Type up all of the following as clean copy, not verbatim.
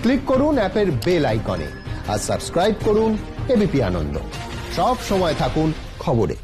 Click করুন অ্যাপের bell আইকনে আর সাবস্ক্রাইব করুন এবিপি আনন্দ। সব সময় থাকুন খবরে।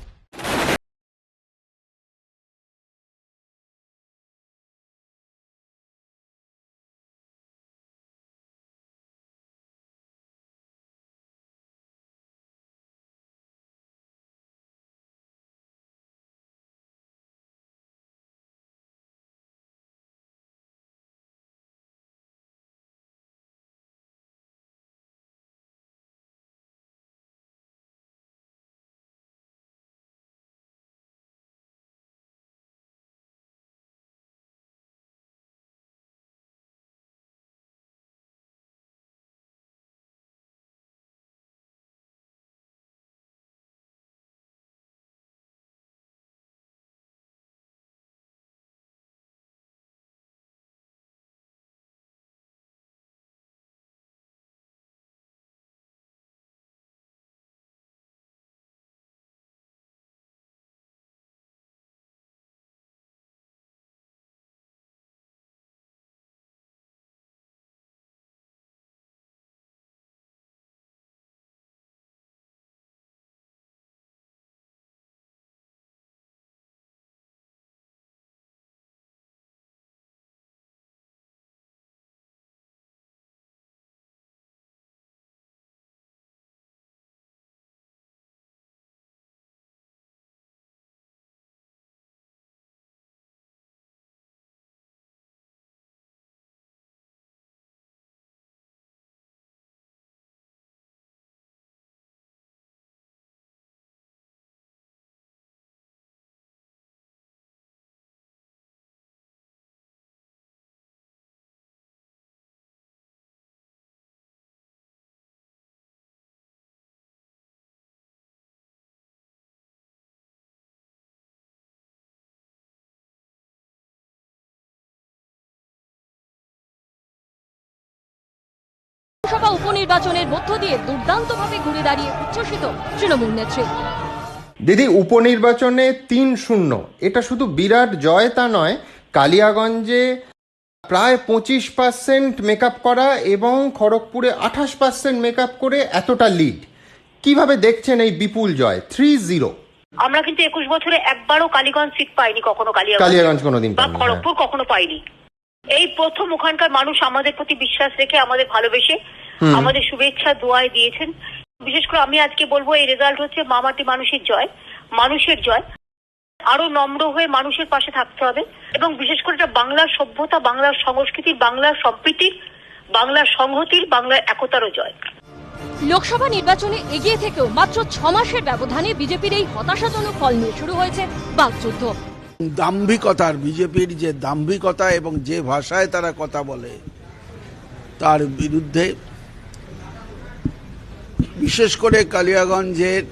লোকসভা উপনির্বাচনের মধ্য দিয়ে দুর্দান্তভাবে ঘুরে দাঁড়িয়ে উচ্ছ্বসিত তৃণমূল নেত্রী। দিদি, উপনির্বাচনে ৩-০, এটা শুধু বিরাট জয় তা নয়, কালিয়াগঞ্জে প্রায় 25% মেকআপ করা এবং খড়গপুরে 28% মেকআপ করে এতটা লিড, কিভাবে দেখছেন এই বিপুল জয়? 3-0। আমরা কিন্তু 21 বছরে একবারও কালীগঞ্জ সিট পাইনি, কখনো কালিয়াগঞ্জ কোনোদিন বা খড়গপুর কখনো পাইনি। এই প্রথম ওখানকার মানুষ আমাদের প্রতি বিশ্বাস রেখে, আমাদের ভালোবেসে, আমাদের শুভেচ্ছা দোয়ায় দিয়েছেন। বিশেষ করে আমি আজকে বলবো এই রেজাল্ট হচ্ছে মামাটি মানুষের জয়, মানুষের জয়। আরো নম্র হয়ে মানুষের পাশে থাকতে হবে এবং বিশেষ করে এটা বাংলার সভ্যতা, বাংলার সংস্কৃতির, বাংলার সম্প্রীতির, বাংলার সংহতির, বাংলার একতারও জয়। লোকসভা নির্বাচনে এগিয়ে থেকেও মাত্র 6 মাসের ব্যবধানে বিজেপির এই হতাশাজনক ফল নিয়ে শুরু হয়েছে বাকযুদ্ধ। দাম্ভিকতার, বিজেপির যে দাম্ভিকতা এবং যে ভাষায় তারা কথা বলে তার বিরুদ্ধে, বিশেষ করে কালিয়াগঞ্জের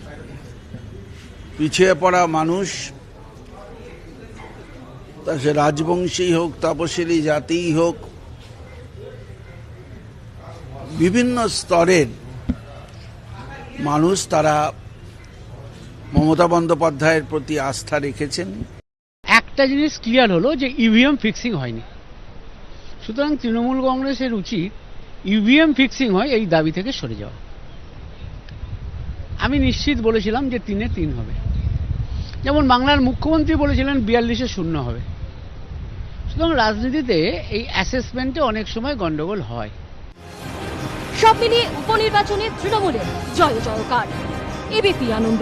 পিছিয়ে পড়া মানুষ, তা সে রাজবংশী হোক, তপশিলি জাতিই হোক, বিভিন্ন স্তরের মানুষ তারা মমতা বন্দ্যোপাধ্যায়ের প্রতি আস্থা রেখেছেন। একটা জিনিস ক্লিয়ার হলো যে ইভিএম ফিক্সিং হয়নি, সুতরাং তৃণমূল কংগ্রেসের উচিত ইভিএম ফিক্সিং হয় এই দাবি থেকে সরে যাওয়া। আমি নিশ্চিত বলেছিলাম যে 3-3 হবে, যেমন বাংলার মুখ্যমন্ত্রী বলেছিলেন 42-0 হবে। সুতরাং রাজনীতিতে এই অ্যাসেসমেন্টে অনেক সময় গন্ডগোল হয়। সব মিলিয়ে উপনির্বাচনে তৃণমূলের জয় জয়কার। এবিপি আনন্দ।